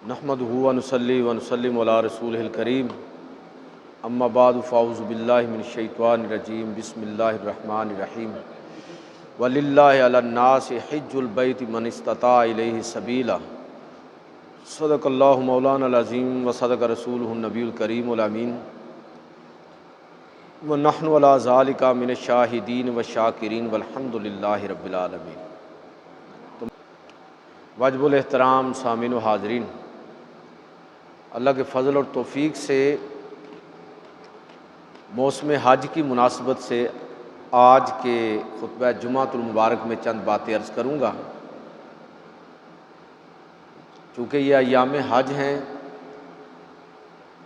نحمدہ ونصلی ونسلم علی رسولہ الکریم اما بعد فاعوذ باللہ من الشیطان الرجیم بسم اللہ الرحمن الرحیم وللہ علی الناس حج البیت من استطاع الیہ سبیلا صدق اللہ مولانا العظیم وصدق رسولہ النبی الکریم الامین ونحن علی ذالک من الشاہدین والشاکرین والحمد للہ رب العالمین۔ واجب الاحترام سامعین و حاضرین، اللہ کے فضل اور توفیق سے موسم حج کی مناسبت سے آج کے خطبہ جمعۃ المبارک میں چند باتیں عرض کروں گا۔ چونکہ یہ ایام حج ہیں،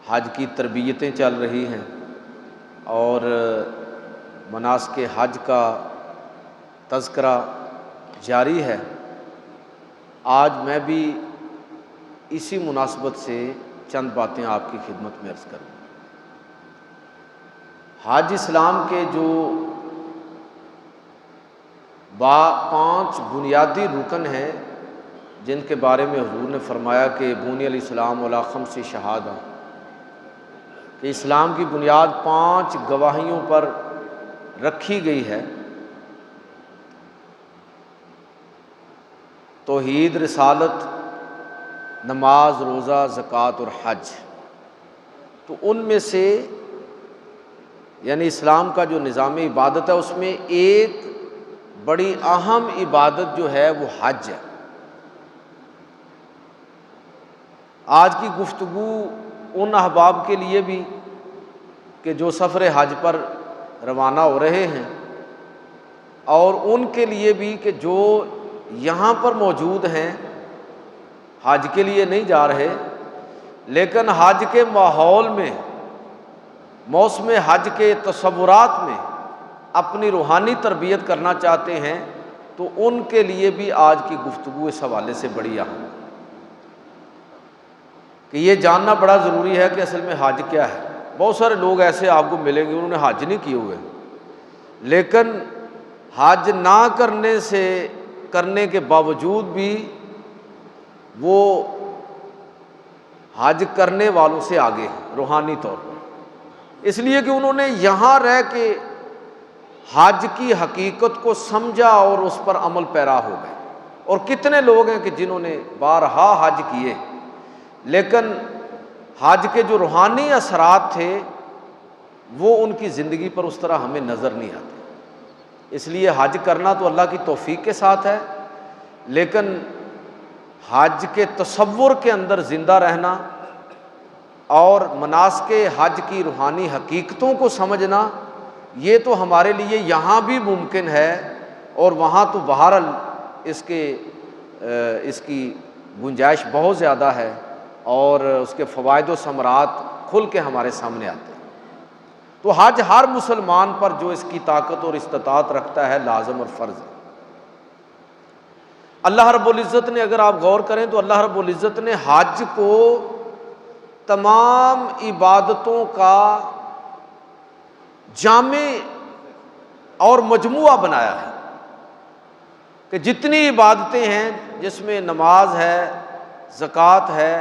حج کی تربیتیں چل رہی ہیں اور مناسک حج کا تذکرہ جاری ہے، آج میں بھی اسی مناسبت سے چند باتیں آپ کی خدمت میں عرض کروں۔ حج اسلام کے جو 5 بنیادی رکن ہیں جن کے بارے میں حضور نے فرمایا کہ بنی الاسلام علی 5 شہادہ، کہ اسلام کی بنیاد 5 گواہیوں پر رکھی گئی ہے: توحید، رسالت، نماز، روزہ، زکوٰۃ اور حج۔ تو ان میں سے یعنی اسلام کا جو نظام عبادت ہے اس میں ایک بڑی اہم عبادت جو ہے وہ حج ہے۔ آج کی گفتگو ان احباب کے لیے بھی کہ جو سفر حج پر روانہ ہو رہے ہیں، اور ان کے لیے بھی کہ جو یہاں پر موجود ہیں، حج کے لیے نہیں جا رہے لیکن حج کے ماحول میں، موسم حج کے تصورات میں اپنی روحانی تربیت کرنا چاہتے ہیں، تو ان کے لیے بھی آج کی گفتگو اس حوالے سے بڑی اہم ہے کہ یہ جاننا بڑا ضروری ہے کہ اصل میں حج کیا ہے۔ بہت سارے لوگ ایسے آپ کو ملیں گے انہوں نے حج نہیں کیے ہوئے، لیکن حج نہ کرنے کے باوجود بھی وہ حج کرنے والوں سے آگے ہیں روحانی طور پر، اس لیے کہ انہوں نے یہاں رہ کے حج کی حقیقت کو سمجھا اور اس پر عمل پیرا ہو گئے۔ اور کتنے لوگ ہیں کہ جنہوں نے بارہا حج کیے لیکن حج کے جو روحانی اثرات تھے وہ ان کی زندگی پر اس طرح ہمیں نظر نہیں آتے۔ اس لیے حج کرنا تو اللہ کی توفیق کے ساتھ ہے، لیکن حج کے تصور کے اندر زندہ رہنا اور مناسک حج کی روحانی حقیقتوں کو سمجھنا، یہ تو ہمارے لیے یہاں بھی ممکن ہے، اور وہاں تو بہرحال اس کی گنجائش بہت زیادہ ہے اور اس کے فوائد و ثمرات کھل کے ہمارے سامنے آتے ہیں۔ تو حج ہر مسلمان پر جو اس کی طاقت اور استطاعت رکھتا ہے لازم اور فرض ہے۔ اللہ رب العزت نے، اگر آپ غور کریں تو اللہ رب العزت نے حج کو تمام عبادتوں کا جامع اور مجموعہ بنایا ہے کہ جتنی عبادتیں ہیں، جس میں نماز ہے، زکوٰۃ ہے،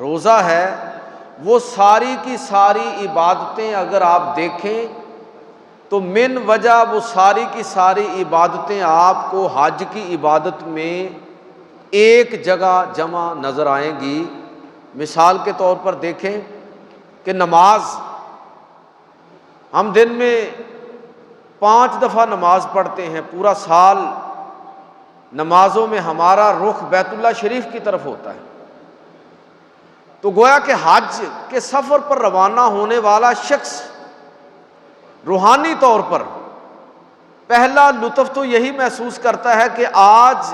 روزہ ہے، وہ ساری کی ساری عبادتیں اگر آپ دیکھیں تو من وجہ وہ ساری کی ساری عبادتیں آپ کو حج کی عبادت میں ایک جگہ جمع نظر آئیں گی۔ مثال کے طور پر دیکھیں کہ نماز، ہم دن میں 5 دفعہ نماز پڑھتے ہیں، پورا سال نمازوں میں ہمارا رخ بیت اللہ شریف کی طرف ہوتا ہے۔ تو گویا کہ حج کے سفر پر روانہ ہونے والا شخص روحانی طور پر پہلا لطف تو یہی محسوس کرتا ہے کہ آج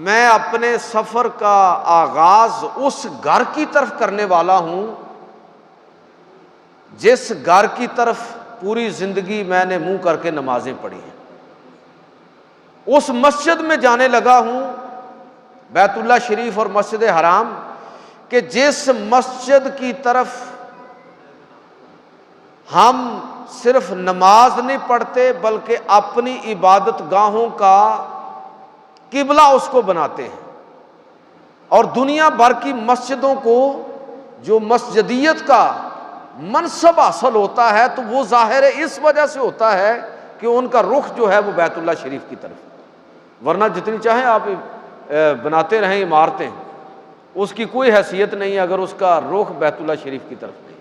میں اپنے سفر کا آغاز اس گھر کی طرف کرنے والا ہوں جس گھر کی طرف پوری زندگی میں نے منہ کر کے نمازیں پڑھی ہیں، اس مسجد میں جانے لگا ہوں، بیت اللہ شریف اور مسجد حرام، کہ جس مسجد کی طرف ہم صرف نماز نہیں پڑھتے بلکہ اپنی عبادت گاہوں کا قبلہ اس کو بناتے ہیں، اور دنیا بھر کی مسجدوں کو جو مسجدیت کا منصب حاصل ہوتا ہے تو وہ ظاہر اس وجہ سے ہوتا ہے کہ ان کا رخ جو ہے وہ بیت اللہ شریف کی طرف، ورنہ جتنی چاہیں آپ بناتے رہیں عمارتیں، اس کی کوئی حیثیت نہیں اگر اس کا رخ بیت اللہ شریف کی طرف نہیں۔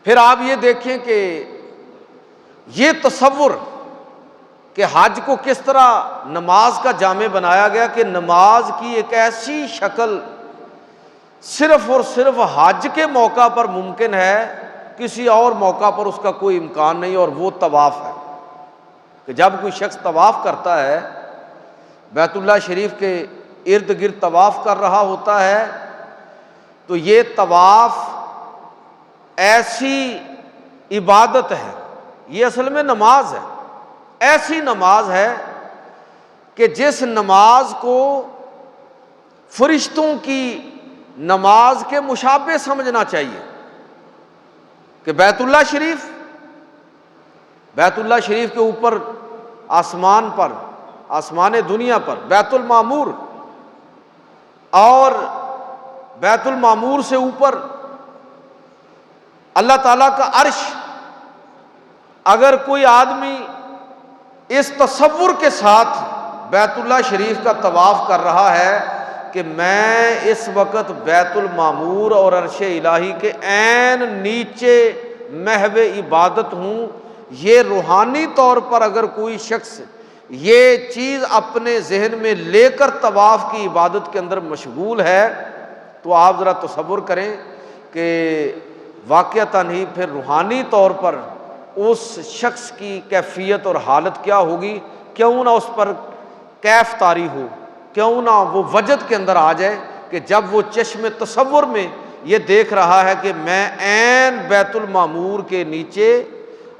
پھر آپ یہ دیکھیں کہ یہ تصور کہ حج کو کس طرح نماز کا جامع بنایا گیا کہ نماز کی ایک ایسی شکل صرف اور صرف حج کے موقع پر ممکن ہے، کسی اور موقع پر اس کا کوئی امکان نہیں، اور وہ طواف ہے کہ جب کوئی شخص طواف کرتا ہے، بیت اللہ شریف کے ارد گرد طواف کر رہا ہوتا ہے، تو یہ طواف ایسی عبادت ہے، یہ اصل میں نماز ہے، ایسی نماز ہے کہ جس نماز کو فرشتوں کی نماز کے مشابہ سمجھنا چاہیے کہ بیت اللہ شریف کے اوپر آسمان پر، آسمان دنیا پر بیت المعمور، اور بیت المعمور سے اوپر اللہ تعالیٰ کا عرش۔ اگر کوئی آدمی اس تصور کے ساتھ بیت اللہ شریف کا طواف کر رہا ہے کہ میں اس وقت بیت المعمور اور عرش الہی کے عین نیچے محو عبادت ہوں، یہ روحانی طور پر اگر کوئی شخص یہ چیز اپنے ذہن میں لے کر طواف کی عبادت کے اندر مشغول ہے، تو آپ ذرا تصور کریں کہ واقعتاً ہی پھر روحانی طور پر اس شخص کی کیفیت اور حالت کیا ہوگی، کیوں نہ اس پر کیف طاری ہو، کیوں نہ وہ وجد کے اندر آ جائے کہ جب وہ چشم تصور میں یہ دیکھ رہا ہے کہ میں عین بیت المعمور کے نیچے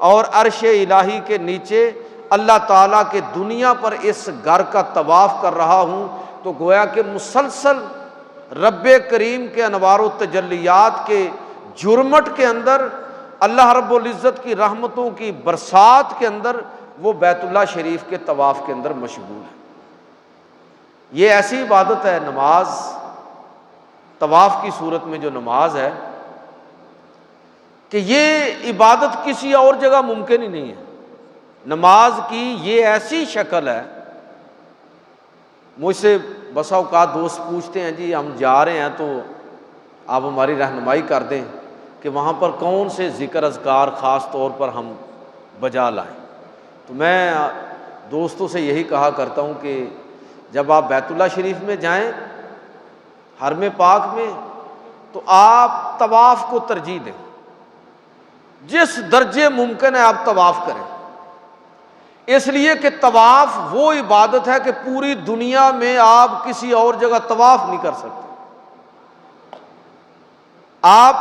اور عرش الہی کے نیچے اللہ تعالیٰ کے دنیا پر اس گھر کا طواف کر رہا ہوں، تو گویا کہ مسلسل رب کریم کے انوار و تجلیات کے جرمٹ کے اندر، اللہ رب العزت کی رحمتوں کی برسات کے اندر وہ بیت اللہ شریف کے طواف کے اندر مشغول ہے۔ یہ ایسی عبادت ہے نماز، طواف کی صورت میں جو نماز ہے، کہ یہ عبادت کسی اور جگہ ممکن ہی نہیں ہے۔ نماز کی یہ ایسی شکل ہے، مجھ سے بسا اوقات دوست پوچھتے ہیں جی ہم جا رہے ہیں تو آپ ہماری رہنمائی کر دیں کہ وہاں پر کون سے ذکر اذکار خاص طور پر ہم بجا لائیں۔ تو میں دوستوں سے یہی کہا کرتا ہوں کہ جب آپ بیت اللہ شریف میں جائیں، حرم پاک میں، تو آپ طواف کو ترجیح دیں، جس درجے ممکن ہے آپ طواف کریں، اس لیے کہ طواف وہ عبادت ہے کہ پوری دنیا میں آپ کسی اور جگہ طواف نہیں کر سکتے۔ آپ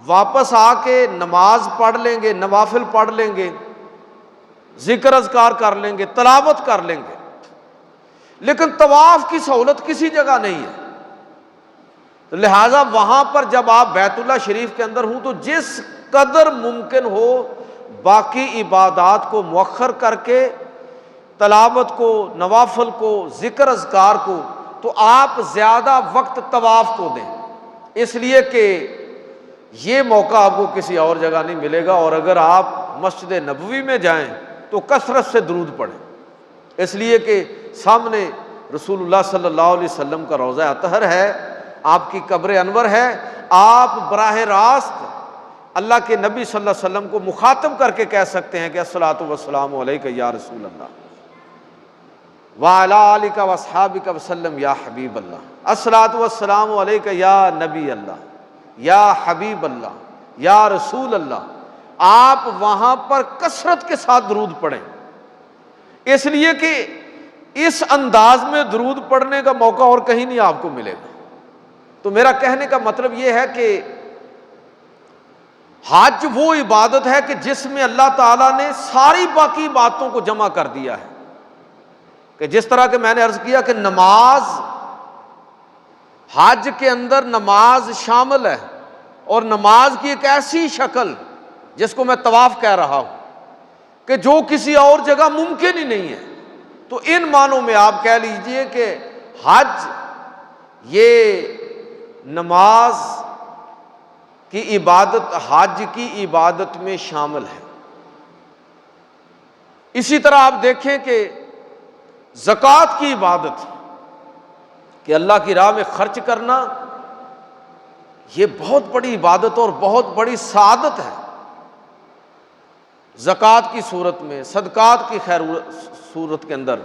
واپس آ کے نماز پڑھ لیں گے، نوافل پڑھ لیں گے، ذکر اذکار کر لیں گے، تلاوت کر لیں گے، لیکن طواف کی سہولت کسی جگہ نہیں ہے۔ تو لہٰذا وہاں پر جب آپ بیت اللہ شریف کے اندر ہوں تو جس قدر ممکن ہو باقی عبادات کو مؤخر کر کے، تلاوت کو، نوافل کو، ذکر اذکار کو، تو آپ زیادہ وقت طواف کو دیں، اس لیے کہ یہ موقع آپ کو کسی اور جگہ نہیں ملے گا۔ اور اگر آپ مسجد نبوی میں جائیں تو کثرت سے درود پڑھیں، اس لیے کہ سامنے رسول اللہ صلی اللہ علیہ وسلم کا روضہ اطہر ہے، آپ کی قبر انور ہے، آپ براہ راست اللہ کے نبی صلی اللہ علیہ وسلم کو مخاطب کر کے کہہ سکتے ہیں کہ الصلاۃ والسلام علیک یا رسول اللہ وعلی آلک واصحابک وسلم یا حبیب اللہ، الصلاۃ والسلام علیک یا نبی اللہ یا حبیب اللہ یا رسول اللہ۔ آپ وہاں پر کثرت کے ساتھ درود پڑھیں، اس لیے کہ اس انداز میں درود پڑھنے کا موقع اور کہیں نہیں آپ کو ملے گا۔ تو میرا کہنے کا مطلب یہ ہے کہ حج وہ عبادت ہے کہ جس میں اللہ تعالیٰ نے ساری باقی باتوں کو جمع کر دیا ہے، کہ جس طرح کہ میں نے عرض کیا کہ نماز، حج کے اندر نماز شامل ہے، اور نماز کی ایک ایسی شکل جس کو میں طواف کہہ رہا ہوں کہ جو کسی اور جگہ ممکن ہی نہیں ہے۔ تو ان معنوں میں آپ کہہ لیجئے کہ حج یہ نماز کی عبادت حج کی عبادت میں شامل ہے۔ اسی طرح آپ دیکھیں کہ زکوٰۃ کی عبادت، کہ اللہ کی راہ میں خرچ کرنا، یہ بہت بڑی عبادت اور بہت بڑی سعادت ہے۔ زکوٰۃ کی صورت میں، صدقات کی صورت کے اندر،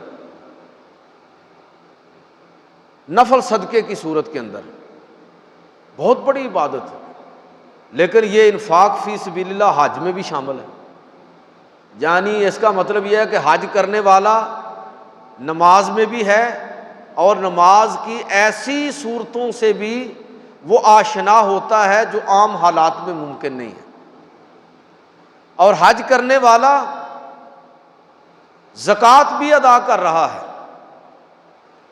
نفل صدقے کی صورت کے اندر بہت بڑی عبادت ہے۔ لیکن یہ انفاق فی سبیل اللہ حج میں بھی شامل ہے۔ یعنی اس کا مطلب یہ ہے کہ حج کرنے والا نماز میں بھی ہے، اور نماز کی ایسی صورتوں سے بھی وہ آشنا ہوتا ہے جو عام حالات میں ممکن نہیں ہے۔ اور حج کرنے والا زکوٰۃ بھی ادا کر رہا ہے،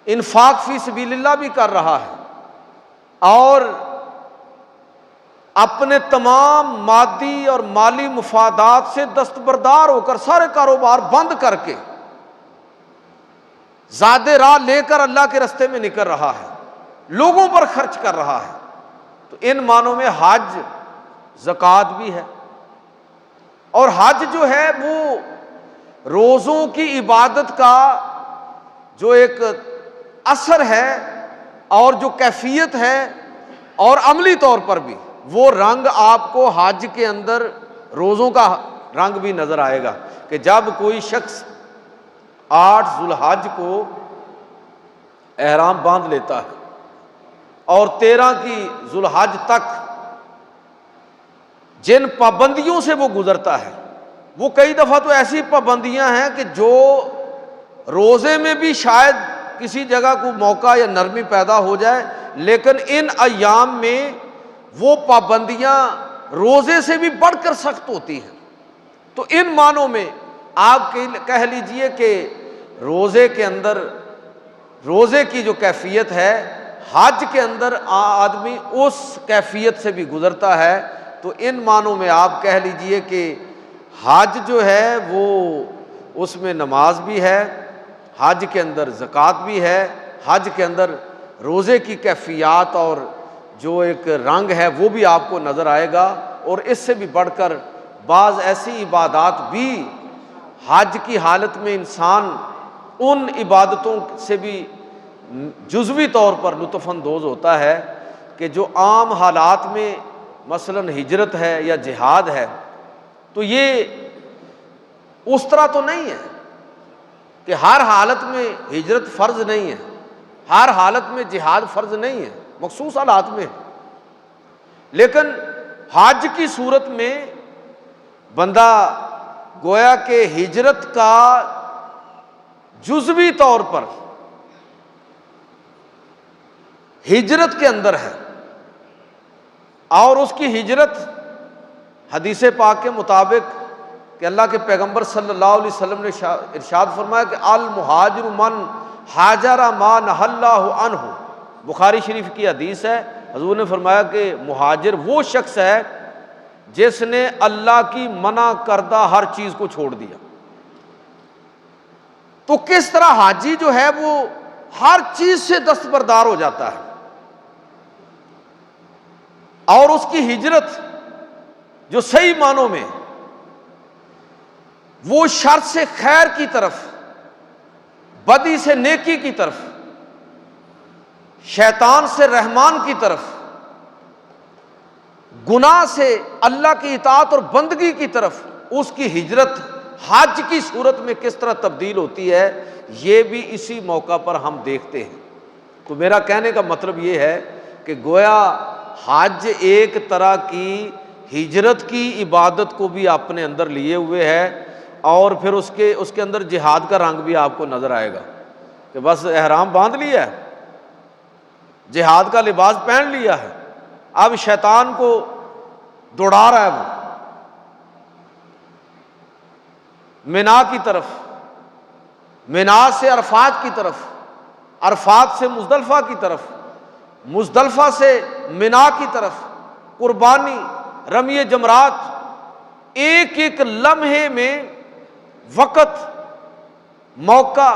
انفاق فی سبیل اللہ بھی کر رہا ہے، اور اپنے تمام مادی اور مالی مفادات سے دستبردار ہو کر سارے کاروبار بند کر کے زیادہ راہ لے کر اللہ کے رستے میں نکل رہا ہے، لوگوں پر خرچ کر رہا ہے۔ تو ان معنوں میں حج زکوٰۃ بھی ہے۔ اور حج جو ہے وہ روزوں کی عبادت کا جو ایک اثر ہے اور جو کیفیت ہے، اور عملی طور پر بھی وہ رنگ آپ کو حج کے اندر روزوں کا رنگ بھی نظر آئے گا، کہ جب کوئی شخص 8 ذو الحج کو احرام باندھ لیتا ہے اور 13 کی ذو الحج تک جن پابندیوں سے وہ گزرتا ہے، وہ کئی دفعہ تو ایسی پابندیاں ہیں کہ جو روزے میں بھی شاید کسی جگہ کو موقع یا نرمی پیدا ہو جائے، لیکن ان ایام میں وہ پابندیاں روزے سے بھی بڑھ کر سخت ہوتی ہیں۔ تو ان معنوں میں آپ کہہ لیجئے کہ روزے کے اندر، روزے کی جو کیفیت ہے، حج کے اندر آدمی اس کیفیت سے بھی گزرتا ہے۔ تو ان معنوں میں آپ کہہ لیجئے کہ حج جو ہے وہ اس میں نماز بھی ہے، حج کے اندر زکوٰۃ بھی ہے، حج کے اندر روزے کی کیفیات اور جو ایک رنگ ہے وہ بھی آپ کو نظر آئے گا۔ اور اس سے بھی بڑھ کر بعض ایسی عبادات بھی حج کی حالت میں انسان ان عبادتوں سے بھی جزوی طور پر لطف اندوز ہوتا ہے کہ جو عام حالات میں مثلا ہجرت ہے یا جہاد ہے، تو یہ اس طرح تو نہیں ہے کہ ہر حالت میں ہجرت فرض نہیں ہے، ہر حالت میں جہاد فرض نہیں ہے، مخصوص حالات میں۔ لیکن حج کی صورت میں بندہ گویا کہ ہجرت کا جزوی طور پر ہجرت کے اندر ہے، اور اس کی ہجرت حدیث پاک کے مطابق کہ اللہ کے پیغمبر صلی اللہ علیہ وسلم نے ارشاد فرمایا کہ المہاجر من ہاجر ما نہی اللہ عنہ، بخاری شریف کی حدیث ہے۔ حضور نے فرمایا کہ مہاجر وہ شخص ہے جس نے اللہ کی منع کردہ ہر چیز کو چھوڑ دیا۔ تو کس طرح حاجی جو ہے وہ ہر چیز سے دستبردار ہو جاتا ہے، اور اس کی ہجرت جو صحیح معنوں میں وہ شر سے خیر کی طرف، بدی سے نیکی کی طرف، شیطان سے رحمان کی طرف، گناہ سے اللہ کی اطاعت اور بندگی کی طرف اس کی ہجرت حج کی صورت میں کس طرح تبدیل ہوتی ہے، یہ بھی اسی موقع پر ہم دیکھتے ہیں۔ تو میرا کہنے کا مطلب یہ ہے کہ گویا حج ایک طرح کی ہجرت کی عبادت کو بھی اپنے اندر لیے ہوئے ہے، اور پھر اس کے اندر جہاد کا رنگ بھی آپ کو نظر آئے گا کہ بس احرام باندھ لیا ہے، جہاد کا لباس پہن لیا ہے، اب شیطان کو دوڑا رہا ہے وہ منا کی طرف، منا سے عرفات کی طرف، عرفات سے مزدلفہ کی طرف، مزدلفہ سے منا کی طرف، قربانی، رمی جمرات، ایک ایک لمحے میں وقت، موقع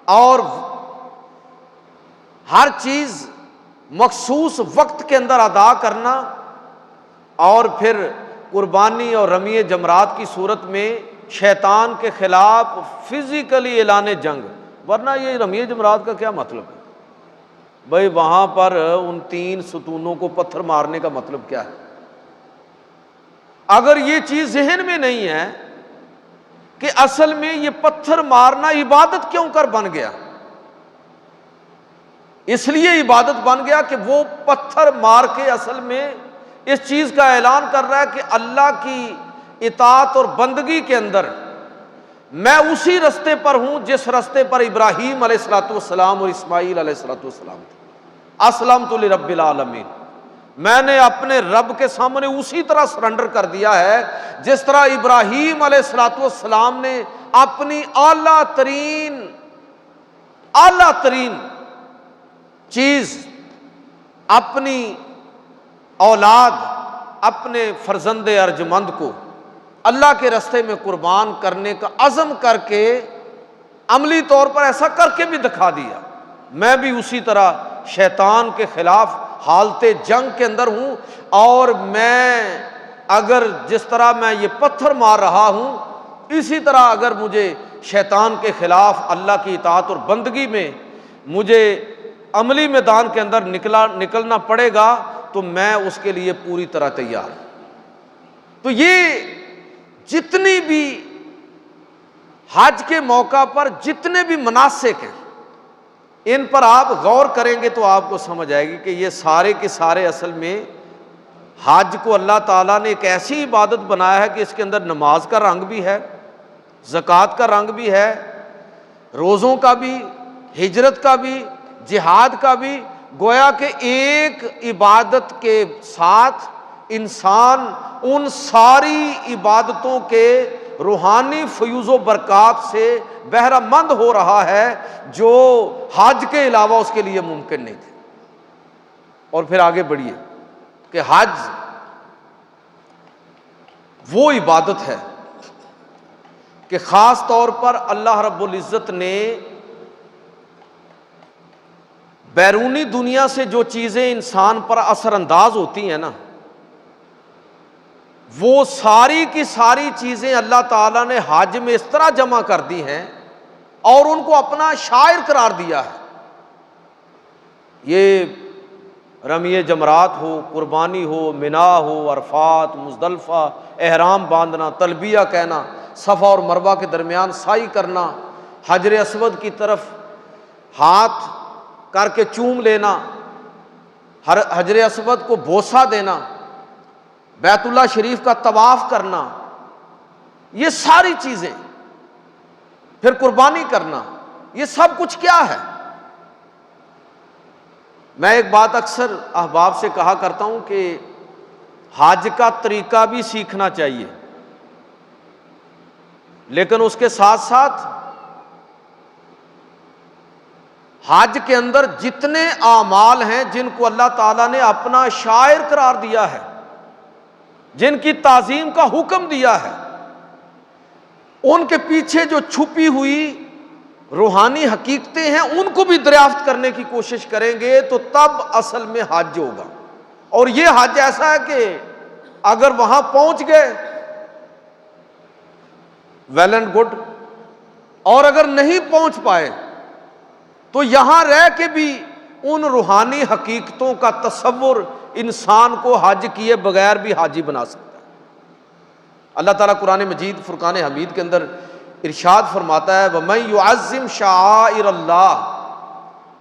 اور ہر چیز مخصوص وقت کے اندر ادا کرنا، اور پھر قربانی اور رمی جمرات کی صورت میں شیطان کے خلاف فزیکلی اعلان جنگ۔ ورنہ یہ رمی جمرات کا کیا مطلب ہے بھائی؟ وہاں پر ان 3 ستونوں کو پتھر مارنے کا مطلب کیا ہے؟ اگر یہ چیز ذہن میں نہیں ہے کہ اصل میں یہ پتھر مارنا عبادت کیوں کر بن گیا، اس لیے عبادت بن گیا کہ وہ پتھر مار کے اصل میں اس چیز کا اعلان کر رہا ہے کہ اللہ کی اطاعت اور بندگی کے اندر میں اسی رستے پر ہوں جس رستے پر ابراہیم علیہ الصلوۃ والسلام اور اسماعیل علیہ الصلوۃ والسلام تھے۔ اسلمت لرب العالمین، میں نے اپنے رب کے سامنے اسی طرح سرنڈر کر دیا ہے جس طرح ابراہیم علیہ الصلوۃ والسلام نے اپنی اعلیٰ ترین چیز، اپنی اولاد، اپنے فرزند ارجمند کو اللہ کے راستے میں قربان کرنے کا عزم کر کے عملی طور پر ایسا کر کے بھی دکھا دیا۔ میں بھی اسی طرح شیطان کے خلاف حالت جنگ کے اندر ہوں، اور میں اگر جس طرح میں یہ پتھر مار رہا ہوں، اسی طرح اگر مجھے شیطان کے خلاف اللہ کی اطاعت اور بندگی میں مجھے عملی میدان کے اندر نکلنا پڑے گا تو میں اس کے لیے پوری طرح تیار ہوں۔ تو یہ جتنی بھی حج کے موقع پر جتنے بھی مناسک ہیں، ان پر آپ غور کریں گے تو آپ کو سمجھ آئے گی کہ یہ سارے کے سارے اصل میں حج کو اللہ تعالیٰ نے ایک ایسی عبادت بنایا ہے کہ اس کے اندر نماز کا رنگ بھی ہے، زکوٰۃ کا رنگ بھی ہے، روزوں کا بھی، ہجرت کا بھی، جہاد کا بھی، گویا کہ ایک عبادت کے ساتھ انسان ان ساری عبادتوں کے روحانی فیوز و برکات سے بہرہ مند ہو رہا ہے جو حج کے علاوہ اس کے لیے ممکن نہیں تھے۔ اور پھر آگے بڑھیے کہ حج وہ عبادت ہے کہ خاص طور پر اللہ رب العزت نے بیرونی دنیا سے جو چیزیں انسان پر اثر انداز ہوتی ہیں نا، وہ ساری کی ساری چیزیں اللہ تعالیٰ نے حج میں اس طرح جمع کر دی ہیں اور ان کو اپنا شاعر قرار دیا ہے۔ یہ رمی جمرات ہو، قربانی ہو، منا ہو، عرفات، مزدلفہ، احرام باندھنا، تلبیہ کہنا، صفا اور مروہ کے درمیان سعی کرنا، حجر اسود کی طرف ہاتھ کر کے چوم لینا، حجر اسود کو بوسہ دینا، بیت اللہ شریف کا طواف کرنا، یہ ساری چیزیں، پھر قربانی کرنا، یہ سب کچھ کیا ہے؟ میں ایک بات اکثر احباب سے کہا کرتا ہوں کہ حج کا طریقہ بھی سیکھنا چاہیے، لیکن اس کے ساتھ ساتھ حج کے اندر جتنے اعمال ہیں جن کو اللہ تعالیٰ نے اپنا شاعر قرار دیا ہے، جن کی تعظیم کا حکم دیا ہے، ان کے پیچھے جو چھپی ہوئی روحانی حقیقتیں ہیں ان کو بھی دریافت کرنے کی کوشش کریں گے تو تب اصل میں حج ہوگا۔ اور یہ حج ایسا ہے کہ اگر وہاں پہنچ گئے ویل اینڈ گڈ، اور اگر نہیں پہنچ پائے تو یہاں رہ کے بھی ان روحانی حقیقتوں کا تصور انسان کو حج کیے بغیر بھی حاجی بنا سکتا ہے۔ اللہ تعالیٰ قرآن مجید فرقان حمید کے اندر ارشاد فرماتا ہے وَمَن يُعَظِّمْ شَعَائِرَ اللَّهِ،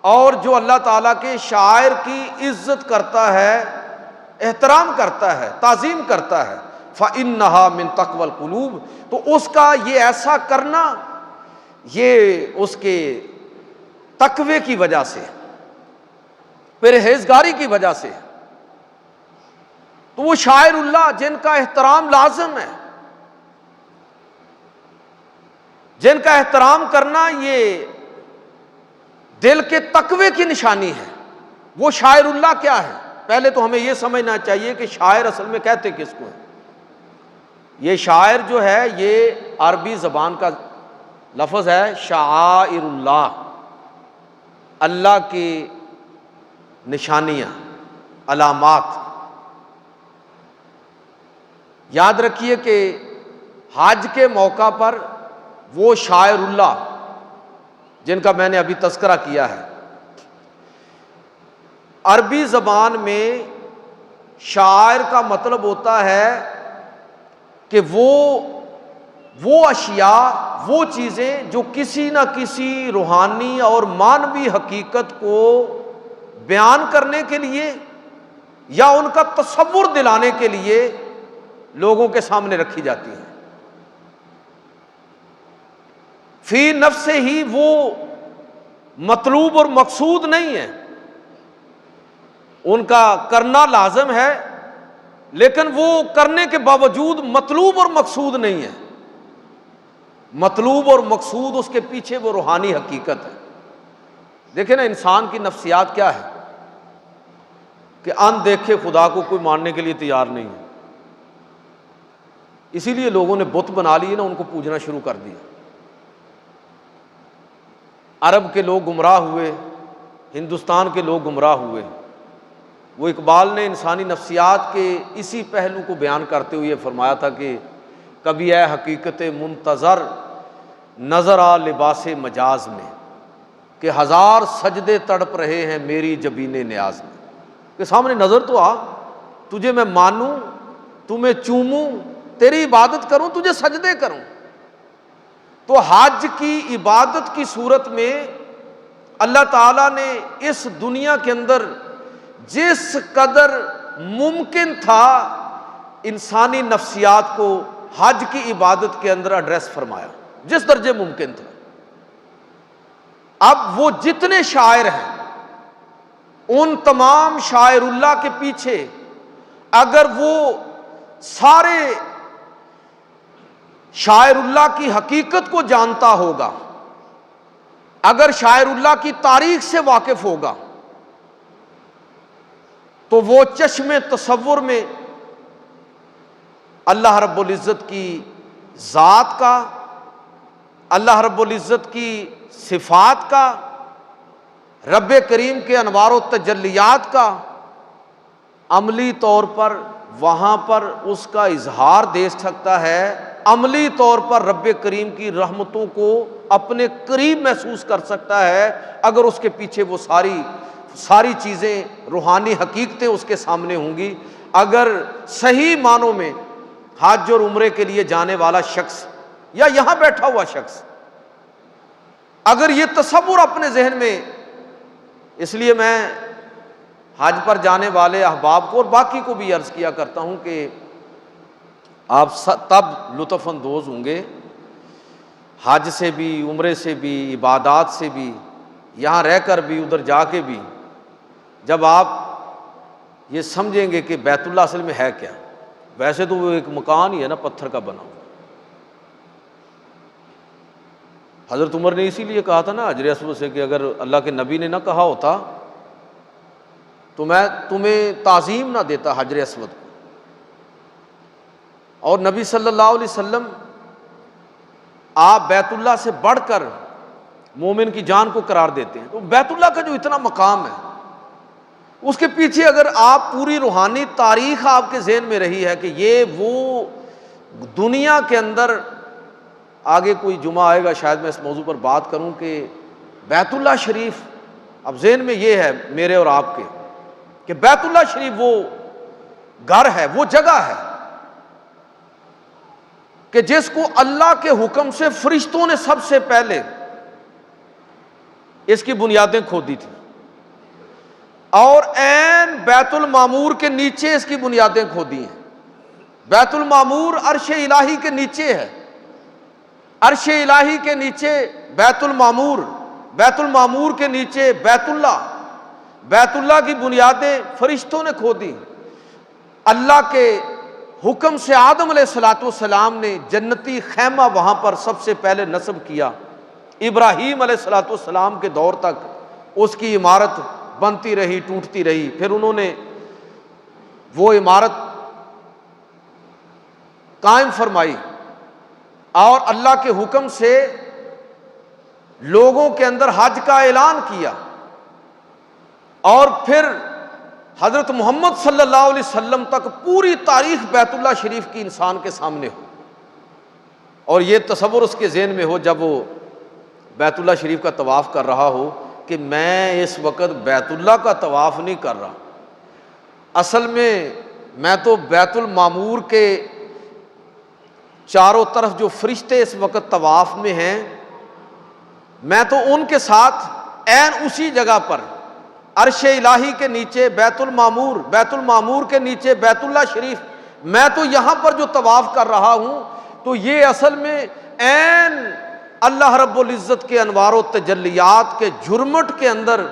اور جو اللہ تعالیٰ کے شاعر کی عزت کرتا ہے، احترام کرتا ہے، تعظیم کرتا ہے، فَإِنَّهَا مِن تَقْوَى الْقُلُوبِ، تو اس کا یہ ایسا کرنا یہ اس کے تقوی کی وجہ سے، پرہیزگاری کی وجہ سے، تو وہ شاعر اللہ جن کا احترام لازم ہے، جن کا احترام کرنا یہ دل کے تقوی کی نشانی ہے، وہ شاعر اللہ کیا ہے؟ پہلے تو ہمیں یہ سمجھنا چاہیے کہ شاعر اصل میں کہتے کس کو ہے۔ یہ شاعر جو ہے یہ عربی زبان کا لفظ ہے، شعائر اللہ، اللہ کی نشانیاں، علامات۔ یاد رکھیے کہ حج کے موقع پر وہ شاعر اللہ جن کا میں نے ابھی تذکرہ کیا ہے، عربی زبان میں شاعر کا مطلب ہوتا ہے کہ وہ اشیاء، وہ چیزیں جو کسی نہ کسی روحانی اور معنوی حقیقت کو بیان کرنے کے لیے یا ان کا تصور دلانے کے لیے لوگوں کے سامنے رکھی جاتی ہیں۔ فی نفس ہی وہ مطلوب اور مقصود نہیں ہے، ان کا کرنا لازم ہے، لیکن وہ کرنے کے باوجود مطلوب اور مقصود نہیں ہے۔ مطلوب اور مقصود اس کے پیچھے وہ روحانی حقیقت ہے۔ دیکھیں نا انسان کی نفسیات کیا ہے کہ ان دیکھے خدا کو کوئی ماننے کے لیے تیار نہیں ہے، اسی لیے لوگوں نے بت بنا لیے نا، ان کو پوجنا شروع کر دیا۔ عرب کے لوگ گمراہ ہوئے، ہندوستان کے لوگ گمراہ ہوئے۔ وہ اقبال نے انسانی نفسیات کے اسی پہلو کو بیان کرتے ہوئے فرمایا تھا کہ کبھی اے حقیقت منتظر نظر آ لباس مجاز میں، کہ ہزار سجدے تڑپ رہے ہیں میری جبین نیاز میں، کہ سامنے نظر تو آ، تجھے میں مانوں، تمہیں چوموں، تیری عبادت کروں، تجھے سجدے کروں۔ تو حج کی عبادت کی صورت میں اللہ تعالیٰ نے اس دنیا کے اندر جس قدر ممکن تھا انسانی نفسیات کو حج کی عبادت کے اندر ایڈریس فرمایا، جس درجے ممکن تھا۔ اب وہ جتنے شاعر ہیں ان تمام شاعر اللہ کے پیچھے اگر وہ سارے شاعر اللہ کی حقیقت کو جانتا ہوگا، اگر شاعر اللہ کی تاریخ سے واقف ہوگا، تو وہ چشم تصور میں اللہ رب العزت کی ذات کا، اللہ رب العزت کی صفات کا، رب کریم کے انوار و تجلیات کا عملی طور پر وہاں پر اس کا اظہار دیکھ سکتا ہے، عملی طور پر رب کریم کی رحمتوں کو اپنے قریب محسوس کر سکتا ہے، اگر اس کے پیچھے وہ ساری چیزیں روحانی حقیقتیں اس کے سامنے ہوں گی۔ اگر صحیح معنوں میں حج اور عمرے کے لیے جانے والا شخص یا یہاں بیٹھا ہوا شخص اگر یہ تصور اپنے ذہن میں، اس لیے میں حج پر جانے والے احباب کو اور باقی کو بھی عرض کیا کرتا ہوں کہ آپ تب لطف اندوز ہوں گے حج سے بھی، عمرے سے بھی، عبادات سے بھی، یہاں رہ کر بھی، ادھر جا کے بھی، جب آپ یہ سمجھیں گے کہ بیت اللہ اصل میں ہے کیا۔ ویسے تو وہ ایک مکان ہی ہے نا، پتھر کا بنا ہوا۔ حضرت عمر نے اسی لیے کہا تھا نا حجر اسود سے کہ اگر اللہ کے نبی نے نہ کہا ہوتا تو میں تمہیں تعظیم نہ دیتا حجر اسود کو۔ اور نبی صلی اللہ علیہ وسلم آپ بیت اللہ سے بڑھ کر مومن کی جان کو قرار دیتے ہیں۔ تو بیت اللہ کا جو اتنا مقام ہے، اس کے پیچھے اگر آپ پوری روحانی تاریخ آپ کے ذہن میں رہی ہے کہ یہ وہ دنیا کے اندر، آگے کوئی جمعہ آئے گا شاید میں اس موضوع پر بات کروں کہ بیت اللہ شریف، اب ذہن میں یہ ہے میرے اور آپ کے کہ بیت اللہ شریف وہ گھر ہے، وہ جگہ ہے کہ جس کو اللہ کے حکم سے فرشتوں نے سب سے پہلے اس کی بنیادیں کھودی تھیں، اور عین بیت المعمور کے نیچے اس کی بنیادیں کھودی ہیں۔ بیت المعمور عرش الہی کے نیچے ہے، عرش الہی کے نیچے بیت المعمور، بیت المعمور کے نیچے بیت اللہ، بیت اللہ کی بنیادیں فرشتوں نے کھودی۔ اللہ کے حکم سے آدم علیہ السلام نے جنتی خیمہ وہاں پر سب سے پہلے نصب کیا۔ ابراہیم علیہ السلام کے دور تک اس کی عمارت بنتی رہی، ٹوٹتی رہی، پھر انہوں نے وہ عمارت قائم فرمائی اور اللہ کے حکم سے لوگوں کے اندر حج کا اعلان کیا، اور پھر حضرت محمد صلی اللہ علیہ وسلم تک پوری تاریخ بیت اللہ شریف کی انسان کے سامنے ہو، اور یہ تصور اس کے ذہن میں ہو جب وہ بیت اللہ شریف کا طواف کر رہا ہو کہ میں اس وقت بیت اللہ کا طواف نہیں کر رہا، اصل میں تو بیت المعمور کے چاروں طرف جو فرشتے اس وقت طواف میں ہیں، میں تو ان کے ساتھ عین اسی جگہ پر عرش الہی کے نیچے بیت المعمور کے نیچے بیت اللہ شریف، میں تو یہاں پر جو طواف کر رہا ہوں، تو یہ اصل میں عین اللہ رب العزت کے انوار و تجلیات کے جھرمٹ کے اندر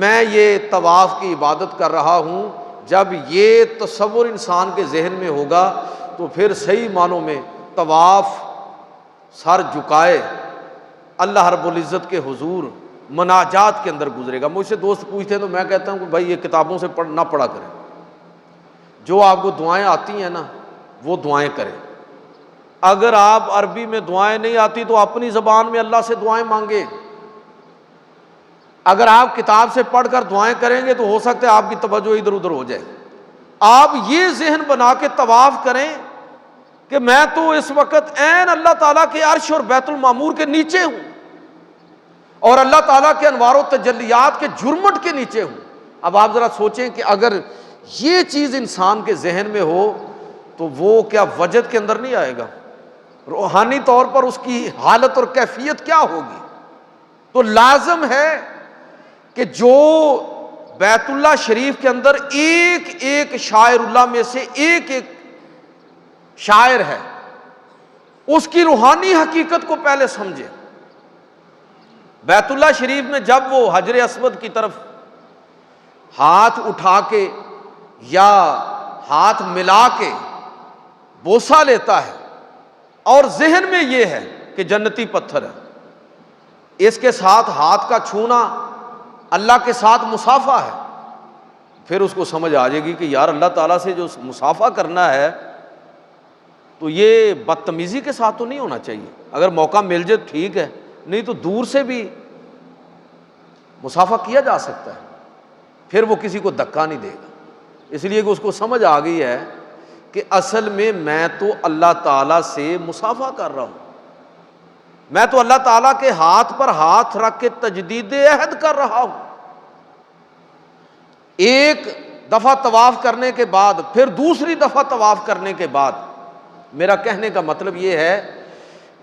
میں یہ طواف کی عبادت کر رہا ہوں۔ جب یہ تصور انسان کے ذہن میں ہوگا تو پھر صحیح معنوں میں طواف سر جھکائے اللہ رب العزت کے حضور مناجات کے اندر گزرے گا۔ مجھ سے دوست پوچھتے ہیں تو میں کہتا ہوں کہ بھائی یہ کتابوں سے نہ پڑھا کریں، جو آپ کو دعائیں آتی ہیں نا وہ دعائیں کریں۔ اگر آپ عربی میں دعائیں نہیں آتی تو اپنی زبان میں اللہ سے دعائیں مانگیں۔ اگر آپ کتاب سے پڑھ کر دعائیں کریں گے تو ہو سکتا ہے آپ کی توجہ ادھر ادھر ہو جائے۔ آپ یہ ذہن بنا کے طواف کریں کہ میں تو اس وقت عین اللہ تعالیٰ کے عرش اور بیت المعمور کے نیچے ہوں، اور اللہ تعالیٰ کے انوار و تجلیات کے جھرمٹ کے نیچے ہوں۔ اب آپ ذرا سوچیں کہ اگر یہ چیز انسان کے ذہن میں ہو تو وہ کیا وجد کے اندر نہیں آئے گا؟ روحانی طور پر اس کی حالت اور کیفیت کیا ہوگی؟ تو لازم ہے کہ جو بیت اللہ شریف کے اندر ایک ایک شاعر اللہ میں سے ایک ایک شاعر ہے، اس کی روحانی حقیقت کو پہلے سمجھے۔ بیت اللہ شریف میں جب وہ حجر اسود کی طرف ہاتھ اٹھا کے یا ہاتھ ملا کے بوسہ لیتا ہے اور ذہن میں یہ ہے کہ جنتی پتھر ہے، اس کے ساتھ ہاتھ کا چھونا اللہ کے ساتھ مصافحہ ہے، پھر اس کو سمجھ آ جائے گی کہ یار اللہ تعالیٰ سے جو مصافحہ کرنا ہے تو یہ بدتمیزی کے ساتھ تو نہیں ہونا چاہیے۔ اگر موقع مل جائے ٹھیک ہے، نہیں تو دور سے بھی مصافحہ کیا جا سکتا ہے، پھر وہ کسی کو دھکا نہیں دے گا، اس لیے کہ اس کو سمجھ آ گئی ہے کہ اصل میں تو اللہ تعالیٰ سے مصافحہ کر رہا ہوں، میں تو اللہ تعالیٰ کے ہاتھ پر ہاتھ رکھ کے تجدید عہد کر رہا ہوں۔ ایک دفعہ طواف کرنے کے بعد پھر دوسری دفعہ طواف کرنے کے بعد میرا کہنے کا مطلب یہ ہے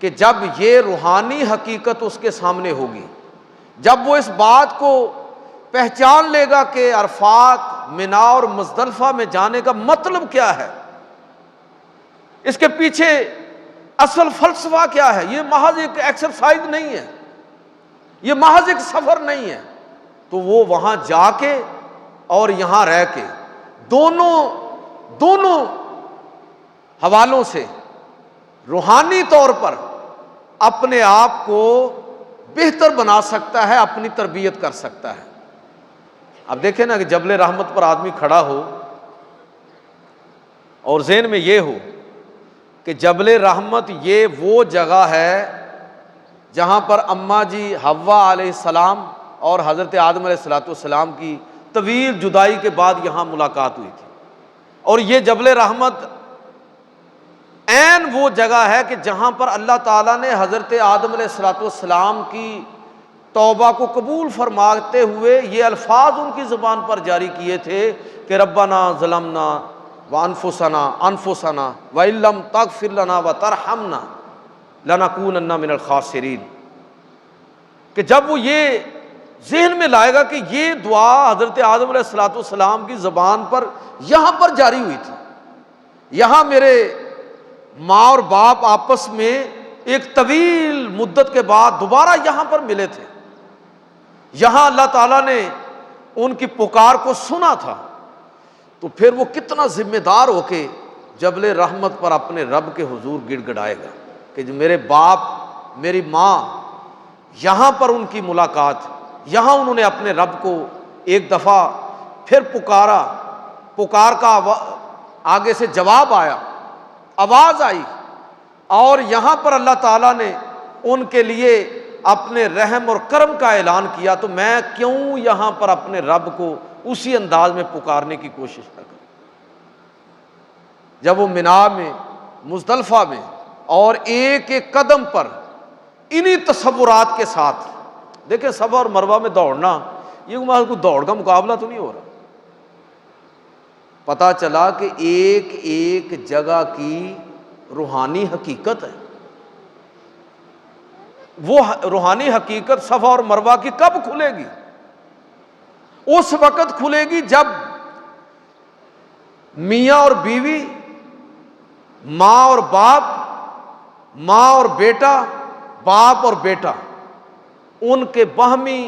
کہ جب یہ روحانی حقیقت اس کے سامنے ہوگی، جب وہ اس بات کو پہچان لے گا کہ عرفات، منا اور مزدلفہ میں جانے کا مطلب کیا ہے، اس کے پیچھے اصل فلسفہ کیا ہے، یہ محض ایک ایکسرسائز نہیں ہے، یہ محض ایک سفر نہیں ہے، تو وہ وہاں جا کے اور یہاں رہ کے دونوں حوالوں سے روحانی طور پر اپنے آپ کو بہتر بنا سکتا ہے، اپنی تربیت کر سکتا ہے۔ اب دیکھیں نا کہ جبل رحمت پر آدمی کھڑا ہو اور ذہن میں یہ ہو کہ جبل رحمت یہ وہ جگہ ہے جہاں پر اماں جی حوا علیہ السلام اور حضرت آدم علیہ السلام کی طویل جدائی کے بعد یہاں ملاقات ہوئی تھی، اور یہ جبل رحمت عین وہ جگہ ہے کہ جہاں پر اللہ تعالیٰ نے حضرت آدم علیہ السلام کی توبہ کو قبول فرماتے ہوئے یہ الفاظ ان کی زبان پر جاری کیے تھے کہ ربنا ظلمنا وانفسنا وان لم تغفر لنا وترحمنا لنکونن من الخاسرین، کہ جب وہ یہ ذہن میں لائے گا کہ یہ دعا حضرت آدم علیہ السلام کی زبان پر یہاں پر جاری ہوئی تھی، یہاں میرے ماں اور باپ آپس میں ایک طویل مدت کے بعد دوبارہ یہاں پر ملے تھے، یہاں اللہ تعالیٰ نے ان کی پکار کو سنا تھا، تو پھر وہ کتنا ذمہ دار ہو کے جبل رحمت پر اپنے رب کے حضور گڑ گڑائے گا کہ جو میرے باپ میری ماں یہاں پر ان کی ملاقات، یہاں انہوں نے اپنے رب کو ایک دفعہ پھر پکارا، پکار کا آگے سے جواب آیا، آواز آئی، اور یہاں پر اللہ تعالیٰ نے ان کے لیے اپنے رحم اور کرم کا اعلان کیا، تو میں کیوں یہاں پر اپنے رب کو اسی انداز میں پکارنے کی کوشش نہ کریں۔ جب وہ منا میں، مزدلفہ میں، اور ایک ایک قدم پر انہی تصورات کے ساتھ، دیکھیں صفا اور مروہ میں دوڑنا، یہ کوئی دوڑ کا مقابلہ تو نہیں ہو رہا۔ پتہ چلا کہ ایک ایک جگہ کی روحانی حقیقت ہے۔ وہ روحانی حقیقت صفا اور مروہ کی کب کھلے گی؟ اس وقت کھلے گی جب میاں اور بیوی، ماں اور باپ، ماں اور بیٹا، باپ اور بیٹا، ان کے باہمی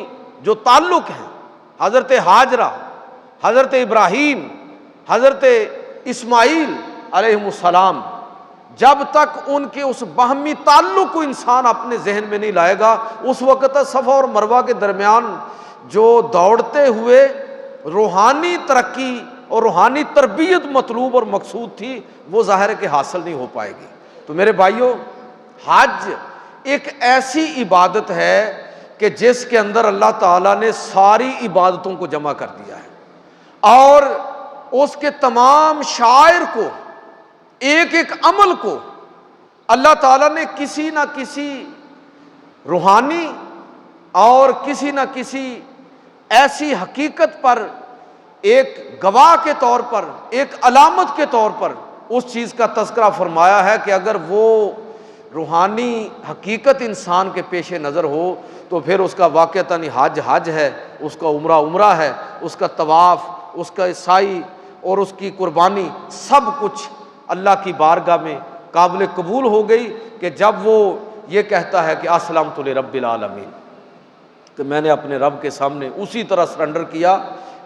جو تعلق ہیں، حضرت ہاجرہ، حضرت ابراہیم، حضرت اسماعیل علیہ السلام، جب تک ان کے اس باہمی تعلق کو انسان اپنے ذہن میں نہیں لائے گا، اس وقت صفا اور مروہ کے درمیان جو دوڑتے ہوئے روحانی ترقی اور روحانی تربیت مطلوب اور مقصود تھی، وہ ظاہر ہے کہ حاصل نہیں ہو پائے گی۔ تو میرے بھائیوں، حج ایک ایسی عبادت ہے کہ جس کے اندر اللہ تعالیٰ نے ساری عبادتوں کو جمع کر دیا ہے، اور اس کے تمام شعائر کو، ایک ایک عمل کو اللہ تعالیٰ نے کسی نہ کسی روحانی اور کسی نہ کسی ایسی حقیقت پر ایک گواہ کے طور پر، ایک علامت کے طور پر اس چیز کا تذکرہ فرمایا ہے کہ اگر وہ روحانی حقیقت انسان کے پیش نظر ہو تو پھر اس کا واقعتاً حج حج ہے، اس کا عمرہ عمرہ ہے، اس کا طواف، اس کا سعی اور اس کی قربانی، سب کچھ اللہ کی بارگاہ میں قابل قبول ہو گئی کہ جب وہ یہ کہتا ہے کہ اسلمت لرب العالمین، کہ میں نے اپنے رب کے سامنے اسی طرح سرنڈر کیا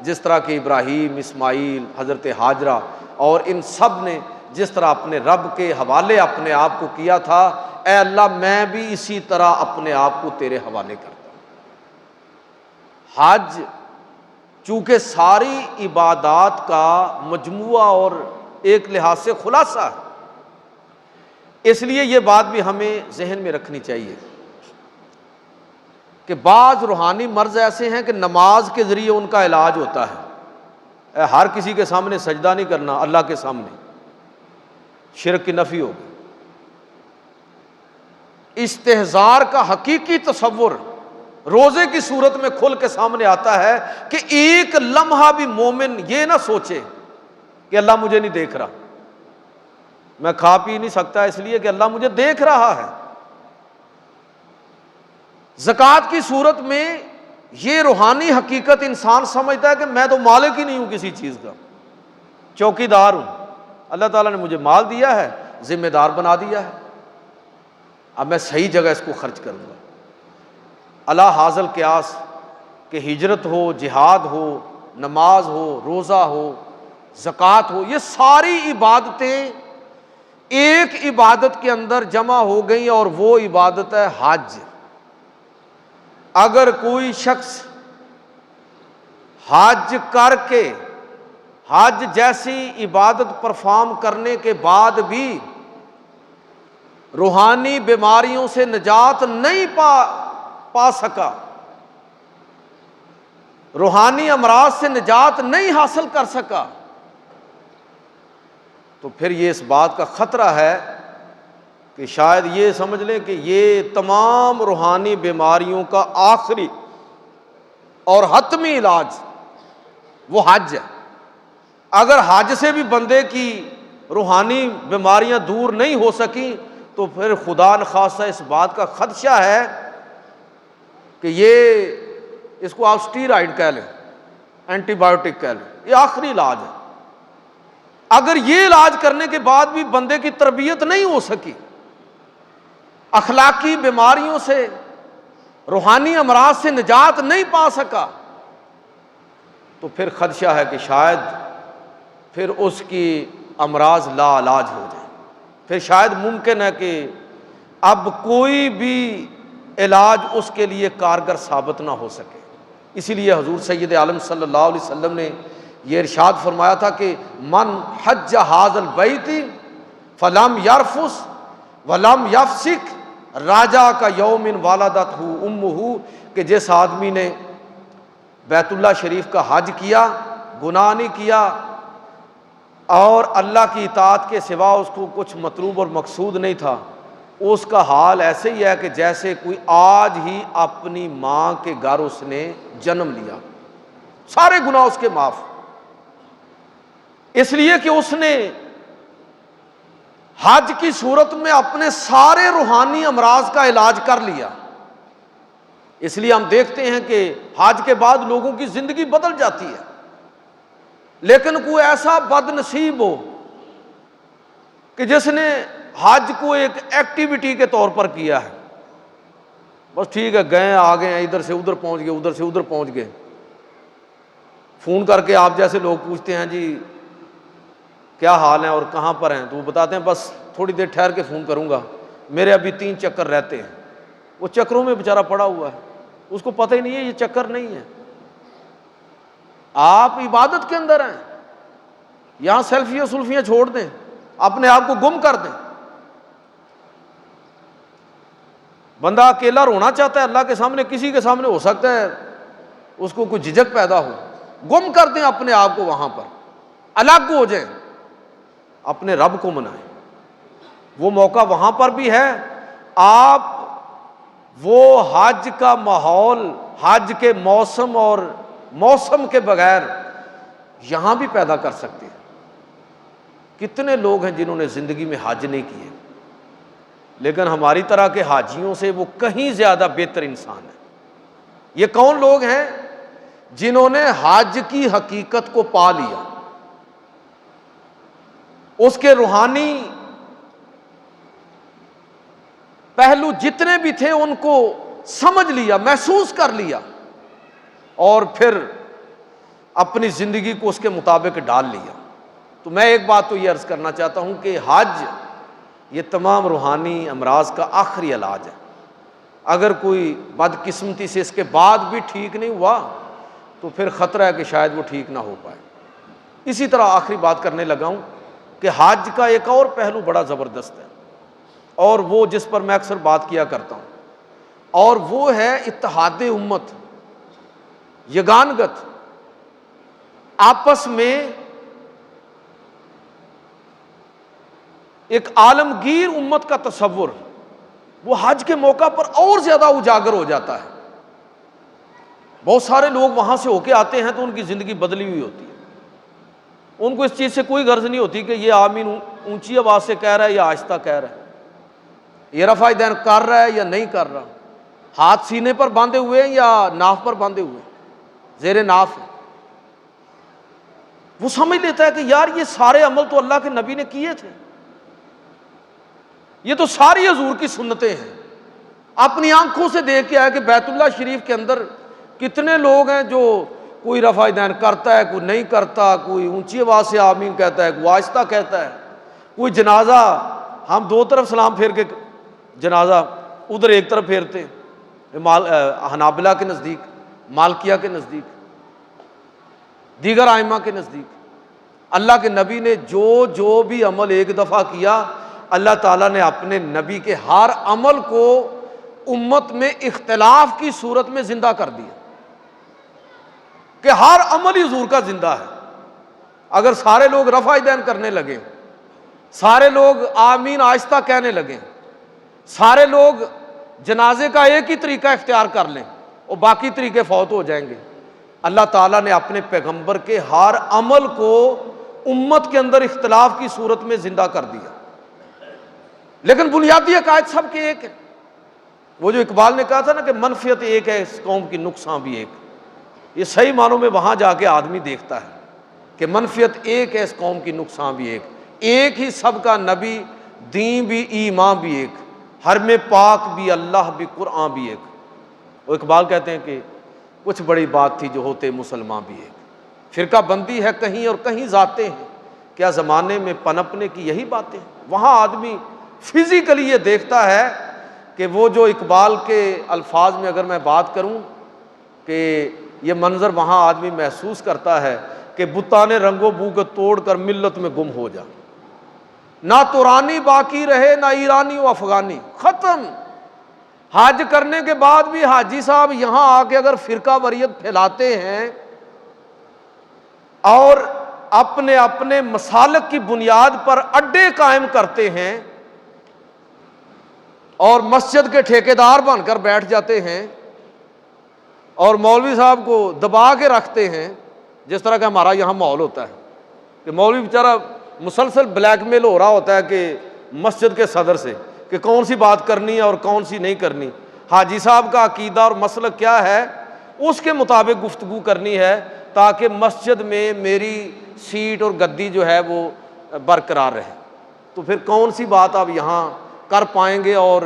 جس طرح کہ ابراہیم، اسماعیل، حضرت ہاجرہ اور ان سب نے جس طرح اپنے رب کے حوالے اپنے آپ کو کیا تھا، اے اللہ میں بھی اسی طرح اپنے آپ کو تیرے حوالے کرتا ہوں۔ حج چونکہ ساری عبادات کا مجموعہ اور ایک لحاظ سے خلاصہ ہے، اس لیے یہ بات بھی ہمیں ذہن میں رکھنی چاہیے کہ بعض روحانی مرض ایسے ہیں کہ نماز کے ذریعے ان کا علاج ہوتا ہے۔ ہر کسی کے سامنے سجدہ نہیں کرنا، اللہ کے سامنے شرک کی نفی ہوگی۔ استحضار کا حقیقی تصور روزے کی صورت میں کھل کے سامنے آتا ہے کہ ایک لمحہ بھی مومن یہ نہ سوچے کہ اللہ مجھے نہیں دیکھ رہا، میں کھا پی نہیں سکتا اس لیے کہ اللہ مجھے دیکھ رہا ہے۔ زکوٰۃ کی صورت میں یہ روحانی حقیقت انسان سمجھتا ہے کہ میں تو مالک ہی نہیں ہوں کسی چیز کا، چوکی دار ہوں، اللہ تعالیٰ نے مجھے مال دیا ہے، ذمہ دار بنا دیا ہے، اب میں صحیح جگہ اس کو خرچ کروں گا۔ اللہ حاصل قیاس کہ ہجرت ہو، جہاد ہو، نماز ہو، روزہ ہو، زکوٰۃ ہو، یہ ساری عبادتیں ایک عبادت کے اندر جمع ہو گئیں، اور وہ عبادت ہے حج۔ اگر کوئی شخص حج کر کے، حج جیسی عبادت پرفارم کرنے کے بعد بھی روحانی بیماریوں سے نجات نہیں پا سکا، روحانی امراض سے نجات نہیں حاصل کر سکا، تو پھر یہ اس بات کا خطرہ ہے کہ شاید یہ سمجھ لیں کہ یہ تمام روحانی بیماریوں کا آخری اور حتمی علاج وہ حج ہے۔ اگر حج سے بھی بندے کی روحانی بیماریاں دور نہیں ہو سکیں تو پھر خدا نخواستہ اس بات کا خدشہ ہے کہ یہ اس کو آپ اسٹیرائڈ کہہ لیں، اینٹی بایوٹک کہہ لیں، یہ آخری علاج ہے۔ اگر یہ علاج کرنے کے بعد بھی بندے کی تربیت نہیں ہو سکی، اخلاقی بیماریوں سے، روحانی امراض سے نجات نہیں پا سکا، تو پھر خدشہ ہے کہ شاید پھر اس کی امراض لا علاج ہو جائے، پھر شاید ممکن ہے کہ اب کوئی بھی علاج اس کے لیے کارگر ثابت نہ ہو سکے۔ اسی لیے حضور سید عالم صلی اللہ علیہ وسلم نے یہ ارشاد فرمایا تھا کہ من حج ھذا البیت فلم یرفث ولم یفسق راجع کا یوم ولدتہ امہ، کہ جس آدمی نے بیت اللہ شریف کا حج کیا گناہ نہیں کیا اور اللہ کی اطاعت کے سوا اس کو کچھ مطلوب اور مقصود نہیں تھا، اس کا حال ایسے ہی ہے کہ جیسے کوئی آج ہی اپنی ماں کے گھر اس نے جنم لیا، سارے گناہ اس کے معاف، اس لیے کہ اس نے حج کی صورت میں اپنے سارے روحانی امراض کا علاج کر لیا۔ اس لیے ہم دیکھتے ہیں کہ حج کے بعد لوگوں کی زندگی بدل جاتی ہے، لیکن کوئی ایسا بد نصیب ہو کہ جس نے حج کو ایک ایکٹیویٹی کے طور پر کیا ہے، بس ٹھیک ہے گئے آ گئے ہیں، ادھر سے ادھر پہنچ گئے، ادھر سے ادھر پہنچ گئے، فون کر کے آپ جیسے لوگ پوچھتے ہیں جی کیا حال ہے اور کہاں پر ہیں، تو وہ بتاتے ہیں بس تھوڑی دیر ٹھہر کے فون کروں گا، میرے ابھی 3 چکر رہتے ہیں۔ وہ چکروں میں بیچارہ پڑا ہوا ہے، اس کو پتہ ہی نہیں ہے یہ چکر نہیں ہے، آپ عبادت کے اندر ہیں، یہاں سیلفیاں سلفیاں چھوڑ دیں، اپنے آپ کو گم کر دیں۔ بندہ اکیلا رونا چاہتا ہے اللہ کے سامنے، کسی کے سامنے ہو سکتا ہے اس کو کوئی جھجک پیدا ہو، گم کر دیں اپنے آپ کو، وہاں پر الگ ہو جائیں، اپنے رب کو منائیں۔ وہ موقع وہاں پر بھی ہے، آپ وہ حج کا ماحول، حج کے موسم اور موسم کے بغیر یہاں بھی پیدا کر سکتے ہیں۔ کتنے لوگ ہیں جنہوں نے زندگی میں حج نہیں کیے، لیکن ہماری طرح کے حاجیوں سے وہ کہیں زیادہ بہتر انسان ہے۔ یہ کون لوگ ہیں؟ جنہوں نے حج کی حقیقت کو پا لیا، اس کے روحانی پہلو جتنے بھی تھے ان کو سمجھ لیا، محسوس کر لیا، اور پھر اپنی زندگی کو اس کے مطابق ڈال لیا۔ تو میں ایک بات تو یہ عرض کرنا چاہتا ہوں کہ حج یہ تمام روحانی امراض کا آخری علاج ہے۔ اگر کوئی بدقسمتی سے اس کے بعد بھی ٹھیک نہیں ہوا تو پھر خطرہ ہے کہ شاید وہ ٹھیک نہ ہو پائے۔ اسی طرح آخری بات کرنے لگا ہوں کہ حج کا ایک اور پہلو بڑا زبردست ہے، اور وہ جس پر میں اکثر بات کیا کرتا ہوں، اور وہ ہے اتحاد امت، یگانگت، آپس میں ایک عالمگیر امت کا تصور وہ حج کے موقع پر اور زیادہ اجاگر ہو جاتا ہے۔ بہت سارے لوگ وہاں سے ہو کے آتے ہیں تو ان کی زندگی بدلی ہوئی ہوتی ہے، ان کو اس چیز سے کوئی غرض نہیں ہوتی کہ یہ آمین اونچی آواز سے کہہ رہا ہے یا آہستہ کہہ رہا ہے، یہ رفع دین کر رہا ہے یا نہیں کر رہا، ہاتھ سینے پر باندھے ہوئے ہیں یا ناف پر باندھے ہوئے ہیں، زیر ناف ہے۔ وہ سمجھ لیتا ہے کہ یار یہ سارے عمل تو اللہ کے نبی نے کیے تھے، یہ تو ساری حضور کی سنتیں ہیں۔ اپنی آنکھوں سے دیکھ کے آیا کہ بیت اللہ شریف کے اندر کتنے لوگ ہیں جو کوئی رفع دین کرتا ہے، کوئی نہیں کرتا، کوئی اونچی آواز سے آمین کہتا ہے، کوئی آہستہ کہتا ہے، کوئی جنازہ ہم 2 طرف سلام پھیر کے جنازہ ادھر ایک طرف پھیرتے ہیں، حنابلہ کے نزدیک، مالکیہ کے نزدیک، دیگر ائمہ کے نزدیک۔ اللہ کے نبی نے جو بھی عمل ایک دفعہ کیا، اللہ تعالیٰ نے اپنے نبی کے ہر عمل کو امت میں اختلاف کی صورت میں زندہ کر دیا، کہ ہر عمل ہی حضور کا زندہ ہے۔ اگر سارے لوگ رفع دین کرنے لگے، سارے لوگ آمین آہستہ کہنے لگے، سارے لوگ جنازے کا ایک ہی طریقہ اختیار کر لیں اور باقی طریقے فوت ہو جائیں گے، اللہ تعالیٰ نے اپنے پیغمبر کے ہر عمل کو امت کے اندر اختلاف کی صورت میں زندہ کر دیا، لیکن بنیادی عقائد سب کے ایک ہے۔ وہ جو اقبال نے کہا تھا نا کہ منفیت ایک ہے اس قوم کی، نقصان بھی ایک، یہ صحیح معنوں میں وہاں جا کے آدمی دیکھتا ہے کہ منفیت ایک ہے اس قوم کی، نقصان بھی ایک ہی سب کا نبی، دین بھی، ایمان بھی ایک، حرم پاک بھی، اللہ بھی، قرآن بھی ایک۔ وہ اقبال کہتے ہیں کہ کچھ بڑی بات تھی جو ہوتے مسلمان بھی ایک، فرقہ بندی ہے کہیں اور کہیں ذاتیں ہیں، کیا زمانے میں پنپنے کی یہی باتیں ہیں۔ وہاں آدمی فزیکلی یہ دیکھتا ہے کہ وہ جو اقبال کے الفاظ میں اگر میں بات کروں کہ یہ منظر وہاں آدمی محسوس کرتا ہے کہ بتان رنگ و بو کو توڑ کر ملت میں گم ہو جا، نہ تورانی باقی رہے نہ ایرانی و افغانی، ختم۔ حج کرنے کے بعد بھی حاجی صاحب یہاں آ کے اگر فرقہ واریت پھیلاتے ہیں اور اپنے اپنے مسالک کی بنیاد پر اڈے قائم کرتے ہیں اور مسجد کے ٹھیکیدار بن کر بیٹھ جاتے ہیں اور مولوی صاحب کو دبا کے رکھتے ہیں، جس طرح کا ہمارا یہاں ماحول ہوتا ہے کہ مولوی بیچارہ مسلسل بلیک میل ہو رہا ہوتا ہے کہ مسجد کے صدر سے کہ کون سی بات کرنی ہے اور کون سی نہیں کرنی، حاجی صاحب کا عقیدہ اور مسلک کیا ہے اس کے مطابق گفتگو کرنی ہے تاکہ مسجد میں میری سیٹ اور گدی جو ہے وہ برقرار رہے۔ تو پھر کون سی بات آپ یہاں کر پائیں گے؟ اور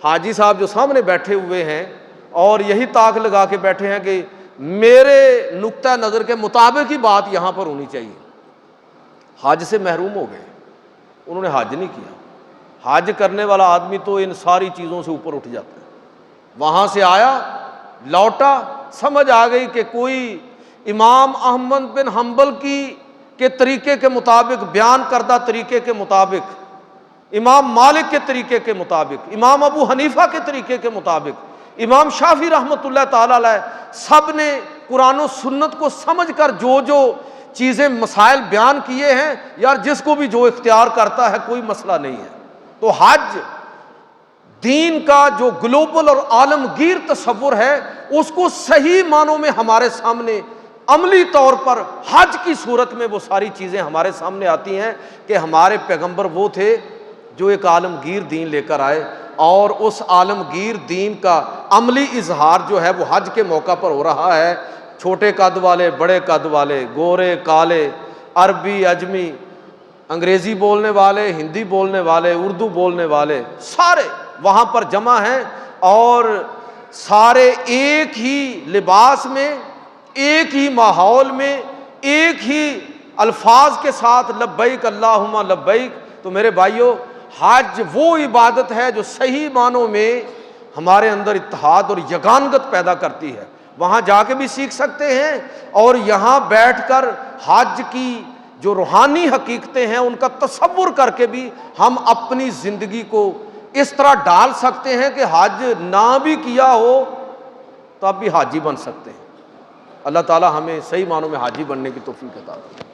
حاجی صاحب جو سامنے بیٹھے ہوئے ہیں اور یہی طاق لگا کے بیٹھے ہیں کہ میرے نقطہ نظر کے مطابق ہی بات یہاں پر ہونی چاہیے، حج سے محروم ہو گئے، انہوں نے حج نہیں کیا۔ حج کرنے والا آدمی تو ان ساری چیزوں سے اوپر اٹھ جاتا ہے، وہاں سے آیا لوٹا، سمجھ آ گئی کہ کوئی امام احمد بن حنبل کے طریقے کے مطابق، بیان کردہ طریقے کے مطابق، امام مالک کے طریقے کے مطابق، امام ابو حنیفہ کے طریقے کے مطابق، امام شافعی رحمۃ اللہ تعالی علیہ، سب نے قرآن و سنت کو سمجھ کر جو جو چیزیں مسائل بیان کیے ہیں، یار جس کو بھی جو اختیار کرتا ہے کوئی مسئلہ نہیں ہے۔ تو حج دین کا جو گلوبل اور عالمگیر تصور ہے اس کو صحیح معنوں میں ہمارے سامنے عملی طور پر حج کی صورت میں وہ ساری چیزیں ہمارے سامنے آتی ہیں کہ ہمارے پیغمبر وہ تھے جو ایک عالمگیر دین لے کر آئے، اور اس عالمگیر دین کا عملی اظہار جو ہے وہ حج کے موقع پر ہو رہا ہے۔ چھوٹے قد والے، بڑے قد والے، گورے کالے، عربی عجمی، انگریزی بولنے والے، ہندی بولنے والے، اردو بولنے والے، سارے وہاں پر جمع ہیں، اور سارے ایک ہی لباس میں، ایک ہی ماحول میں، ایک ہی الفاظ کے ساتھ لبیک اللہم لبیک۔ تو میرے بھائیو، حج وہ عبادت ہے جو صحیح معنوں میں ہمارے اندر اتحاد اور یگانگت پیدا کرتی ہے۔ وہاں جا کے بھی سیکھ سکتے ہیں اور یہاں بیٹھ کر حج کی جو روحانی حقیقتیں ہیں ان کا تصور کر کے بھی ہم اپنی زندگی کو اس طرح ڈال سکتے ہیں کہ حج نہ بھی کیا ہو تو اب بھی حاجی بن سکتے ہیں۔ اللہ تعالی ہمیں صحیح معنوں میں حاجی بننے کی توفیق عطا کرے۔